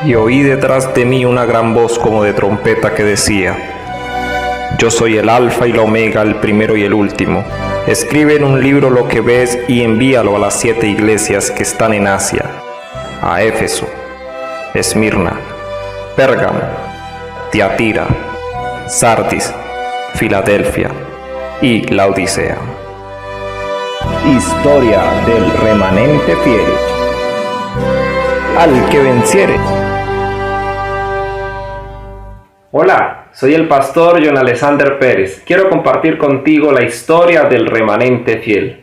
Y oí detrás de mí una gran voz como de trompeta que decía: Yo soy el Alfa y la Omega, el primero y el último. Escribe en un libro lo que ves y envíalo a las 7 iglesias que están en Asia: a Éfeso, Esmirna, Pérgamo, Tiatira, Sardis, Filadelfia y Laodicea. Historia del remanente fiel. Al que venciere. Hola, soy el pastor John Alexander Pérez. Quiero compartir contigo la historia del remanente fiel.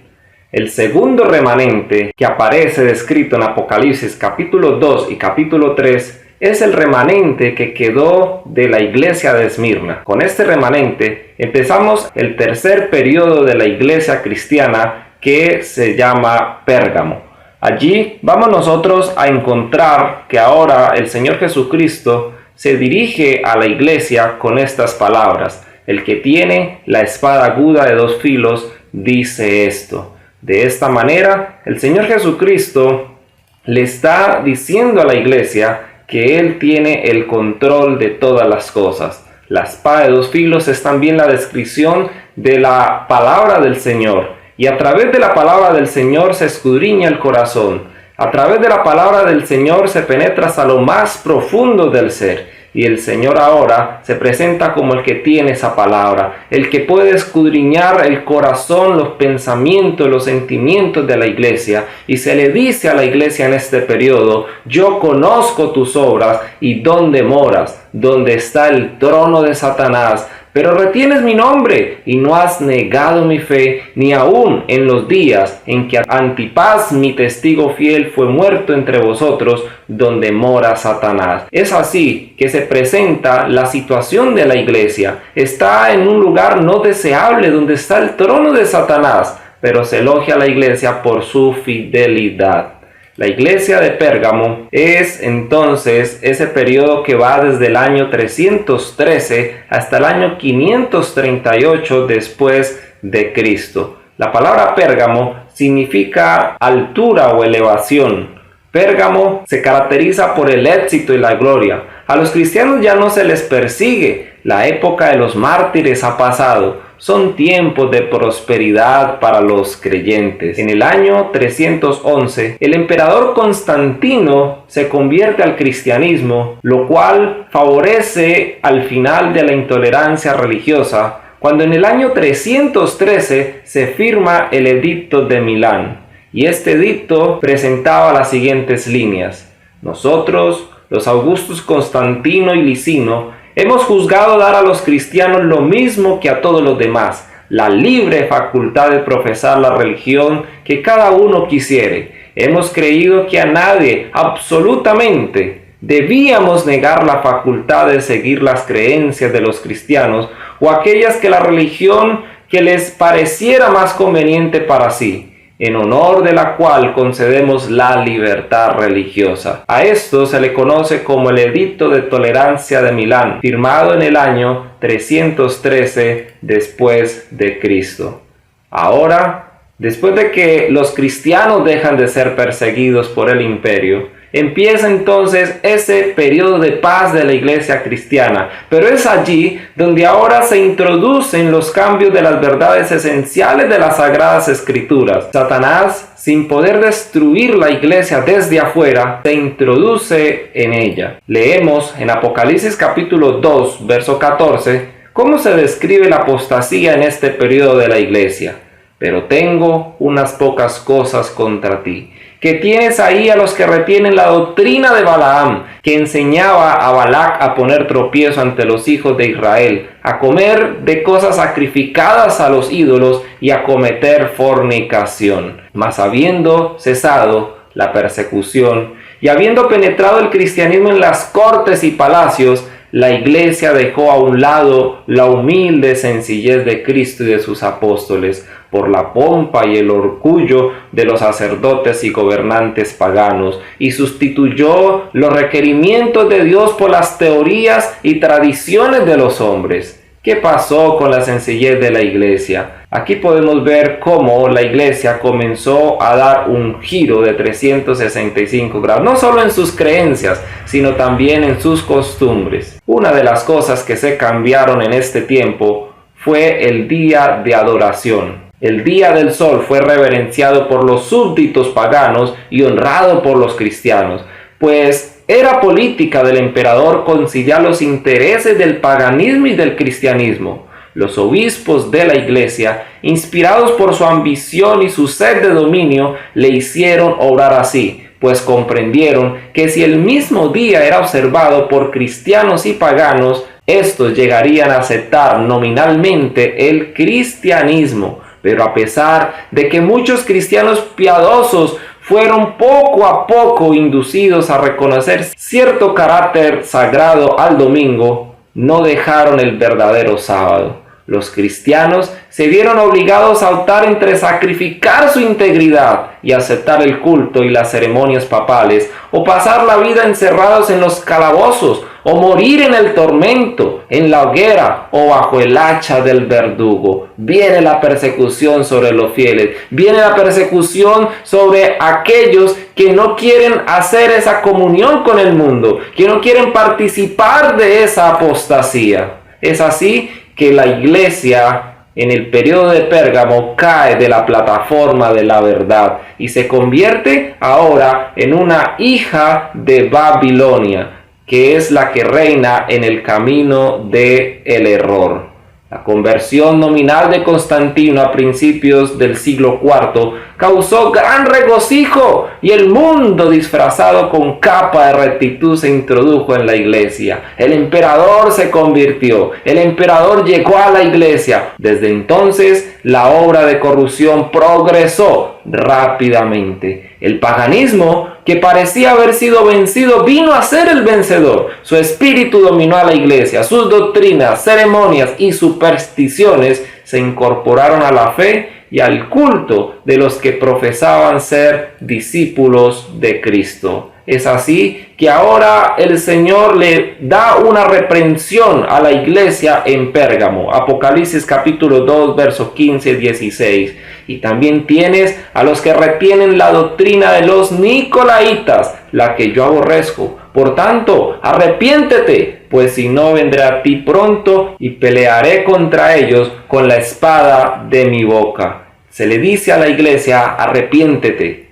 El segundo remanente que aparece descrito en Apocalipsis capítulo 2 y capítulo 3 es el remanente que quedó de la iglesia de Esmirna. Con este remanente empezamos el tercer periodo de la iglesia cristiana, que se llama Pérgamo. Allí vamos nosotros a encontrar que ahora el Señor Jesucristo se dirige a la iglesia con estas palabras: el que tiene la espada aguda de 2 filos dice esto. De esta manera, el Señor Jesucristo le está diciendo a la iglesia que Él tiene el control de todas las cosas. La espada de 2 filos es también la descripción de la palabra del Señor. Y a través de la palabra del Señor se escudriña el corazón. A través de la palabra del Señor se penetra hasta lo más profundo del ser. Y el Señor ahora se presenta como el que tiene esa palabra, el que puede escudriñar el corazón, los pensamientos, los sentimientos de la iglesia. Y se le dice a la iglesia en este periodo: yo conozco tus obras y dónde moras, donde está el trono de Satanás. Pero retienes mi nombre y no has negado mi fe, ni aun en los días en que Antipas, mi testigo fiel, fue muerto entre vosotros, donde mora Satanás. Es así que se presenta la situación de la iglesia. Está en un lugar no deseable, donde está el trono de Satanás, pero se elogia a la iglesia por su fidelidad. La iglesia de Pérgamo es entonces ese periodo que va desde el año 313 hasta el año 538 después de Cristo. La palabra Pérgamo significa altura o elevación. Pérgamo se caracteriza por el éxito y la gloria. A los cristianos ya no se les persigue. La época de los mártires ha pasado. Son tiempos de prosperidad para los creyentes. En el año 311, el emperador Constantino se convierte al cristianismo, lo cual favorece al final de la intolerancia religiosa, cuando en el año 313 se firma el Edicto de Milán. Y este edicto presentaba las siguientes líneas: nosotros, los Augustos Constantino y Licino, hemos juzgado dar a los cristianos lo mismo que a todos los demás, la libre facultad de profesar la religión que cada uno quisiere. Hemos creído que a nadie, absolutamente, debíamos negar la facultad de seguir las creencias de los cristianos o aquellas que la religión que les pareciera más conveniente para sí, en honor de la cual concedemos la libertad religiosa. A esto se le conoce como el Edicto de Tolerancia de Milán, firmado en el año 313 después de Cristo. Ahora, después de que los cristianos dejan de ser perseguidos por el imperio, empieza entonces ese periodo de paz de la iglesia cristiana, pero es allí donde ahora se introducen los cambios de las verdades esenciales de las Sagradas Escrituras. Satanás, sin poder destruir la iglesia desde afuera, se introduce en ella. Leemos en Apocalipsis capítulo 2, verso 14, cómo se describe la apostasía en este periodo de la iglesia. Pero tengo unas pocas cosas contra ti, que tienes ahí a los que retienen la doctrina de Balaam, que enseñaba a Balac a poner tropiezo ante los hijos de Israel, a comer de cosas sacrificadas a los ídolos y a cometer fornicación. Mas habiendo cesado la persecución y habiendo penetrado el cristianismo en las cortes y palacios, la iglesia dejó a un lado la humilde sencillez de Cristo y de sus apóstoles por la pompa y el orgullo de los sacerdotes y gobernantes paganos, y sustituyó los requerimientos de Dios por las teorías y tradiciones de los hombres. ¿Qué pasó con la sencillez de la iglesia? Aquí podemos ver cómo la iglesia comenzó a dar un giro de 365 grados, no solo en sus creencias, sino también en sus costumbres. Una de las cosas que se cambiaron en este tiempo fue el día de adoración. El día del sol fue reverenciado por los súbditos paganos y honrado por los cristianos, pues era política del emperador conciliar los intereses del paganismo y del cristianismo. Los obispos de la iglesia, inspirados por su ambición y su sed de dominio, le hicieron obrar así, pues comprendieron que si el mismo día era observado por cristianos y paganos, estos llegarían a aceptar nominalmente el cristianismo. Pero a pesar de que muchos cristianos piadosos fueron poco a poco inducidos a reconocer cierto carácter sagrado al domingo, no dejaron el verdadero sábado. Los cristianos se vieron obligados a optar entre sacrificar su integridad y aceptar el culto y las ceremonias papales, o pasar la vida encerrados en los calabozos, o morir en el tormento, en la hoguera o bajo el hacha del verdugo. Viene la persecución sobre los fieles, viene la persecución sobre aquellos que no quieren hacer esa comunión con el mundo, que no quieren participar de esa apostasía. Es así que la iglesia en el periodo de Pérgamo cae de la plataforma de la verdad y se convierte ahora en una hija de Babilonia, que es la que reina en el camino del error. La conversión nominal de Constantino a principios del siglo IV causó gran regocijo y el mundo disfrazado con capa de rectitud se introdujo en la iglesia. El emperador se convirtió, el emperador llegó a la iglesia. Desde entonces la obra de corrupción progresó rápidamente. El paganismo, que parecía haber sido vencido, vino a ser el vencedor. Su espíritu dominó a la iglesia. Sus doctrinas, ceremonias y supersticiones se incorporaron a la fe y al culto de los que profesaban ser discípulos de Cristo. Es así que ahora el Señor le da una reprensión a la iglesia en Pérgamo. Apocalipsis capítulo 2, versos 15 y 16. Y también tienes a los que retienen la doctrina de los nicolaitas, la que yo aborrezco. Por tanto, arrepiéntete, pues si no vendré a ti pronto y pelearé contra ellos con la espada de mi boca. Se le dice a la iglesia, arrepiéntete.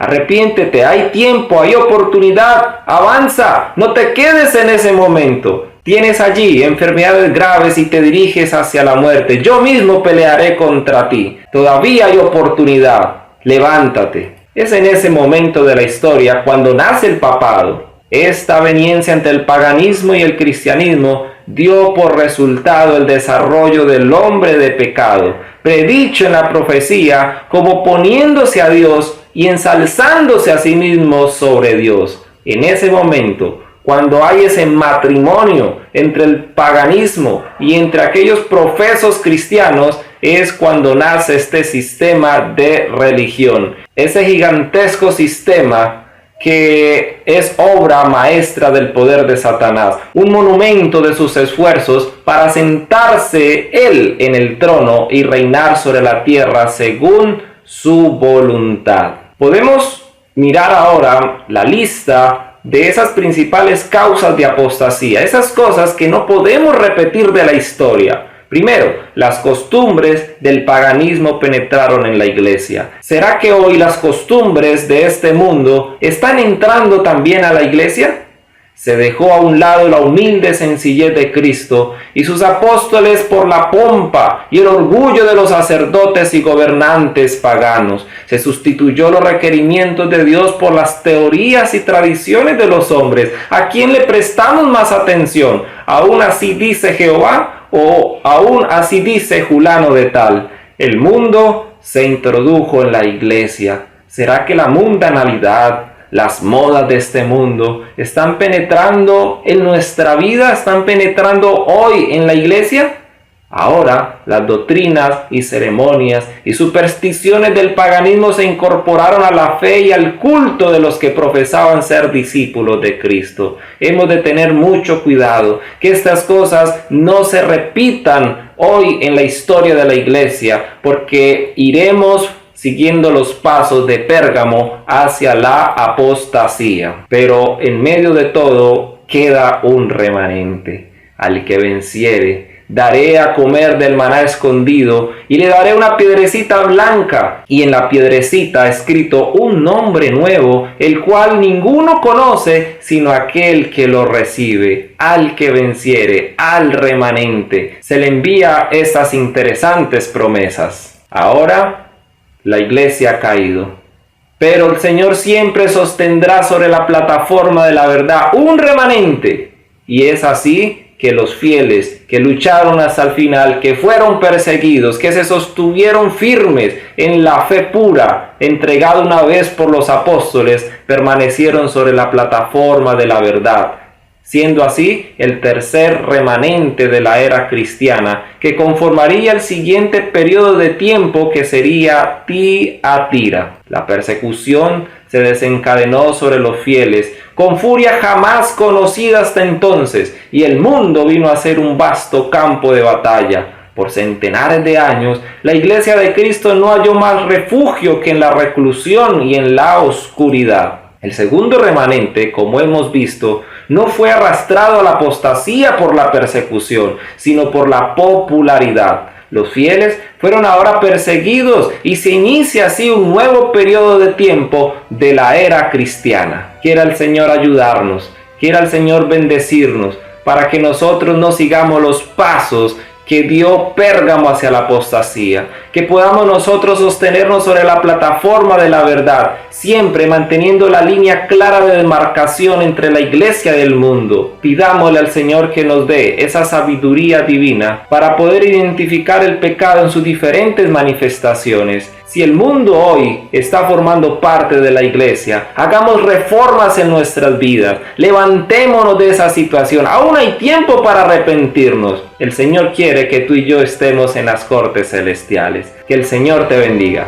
Arrepiéntete, hay tiempo, hay oportunidad, avanza, no te quedes en ese momento. Tienes allí enfermedades graves y te diriges hacia la muerte. Yo mismo pelearé contra ti. Todavía hay oportunidad. Levántate. Es en ese momento de la historia cuando nace el papado. Esta aveniencia entre el paganismo y el cristianismo dio por resultado el desarrollo del hombre de pecado, predicho en la profecía como poniéndose a Dios y ensalzándose a sí mismo sobre Dios. En ese momento, cuando hay ese matrimonio entre el paganismo y entre aquellos profesos cristianos, es cuando nace este sistema de religión, ese gigantesco sistema que es obra maestra del poder de Satanás, un monumento de sus esfuerzos para sentarse él en el trono y reinar sobre la tierra según su voluntad. Podemos mirar ahora la lista de esas principales causas de apostasía, esas cosas que no podemos repetir de la historia. Primero, las costumbres del paganismo penetraron en la iglesia. ¿Será que hoy las costumbres de este mundo están entrando también a la iglesia? Se dejó a un lado la humilde sencillez de Cristo y sus apóstoles por la pompa y el orgullo de los sacerdotes y gobernantes paganos. Se sustituyó los requerimientos de Dios por las teorías y tradiciones de los hombres. ¿A quién le prestamos más atención? ¿Aún así dice Jehová? ¿O aún así dice Julano de tal? El mundo se introdujo en la iglesia. ¿Será que la mundanalidad, las modas de este mundo están penetrando en nuestra vida? ¿Están penetrando hoy en la iglesia? Ahora, las doctrinas y ceremonias y supersticiones del paganismo se incorporaron a la fe y al culto de los que profesaban ser discípulos de Cristo. Hemos de tener mucho cuidado que estas cosas no se repitan hoy en la historia de la iglesia, porque iremos siguiendo los pasos de Pérgamo hacia la apostasía. Pero en medio de todo queda un remanente. Al que venciere, daré a comer del maná escondido y le daré una piedrecita blanca y en la piedrecita escrito un nombre nuevo, el cual ninguno conoce sino aquel que lo recibe. Al que venciere, al remanente, se le envía estas interesantes promesas. Ahora la iglesia ha caído, pero el Señor siempre sostendrá sobre la plataforma de la verdad un remanente, y es así que los fieles que lucharon hasta el final, que fueron perseguidos, que se sostuvieron firmes en la fe pura, entregada una vez por los apóstoles, permanecieron sobre la plataforma de la verdad, siendo así el tercer remanente de la era cristiana, que conformaría el siguiente periodo de tiempo, que sería Tiatira. La persecución se desencadenó sobre los fieles con furia jamás conocida hasta entonces, y el mundo vino a ser un vasto campo de batalla. Por centenares de años, la iglesia de Cristo no halló más refugio que en la reclusión y en la oscuridad. El segundo remanente, como hemos visto, no fue arrastrado a la apostasía por la persecución, sino por la popularidad. Los fieles fueron ahora perseguidos y se inicia así un nuevo periodo de tiempo de la era cristiana. Quiera el Señor ayudarnos, quiera el Señor bendecirnos, para que nosotros no sigamos los pasos que dio Pérgamo hacia la apostasía, que podamos nosotros sostenernos sobre la plataforma de la verdad, siempre manteniendo la línea clara de demarcación entre la iglesia y el mundo. Pidámosle al Señor que nos dé esa sabiduría divina para poder identificar el pecado en sus diferentes manifestaciones. Si el mundo hoy está formando parte de la iglesia, hagamos reformas en nuestras vidas, levantémonos de esa situación. Aún hay tiempo para arrepentirnos. El Señor quiere que tú y yo estemos en las cortes celestiales. Que el Señor te bendiga.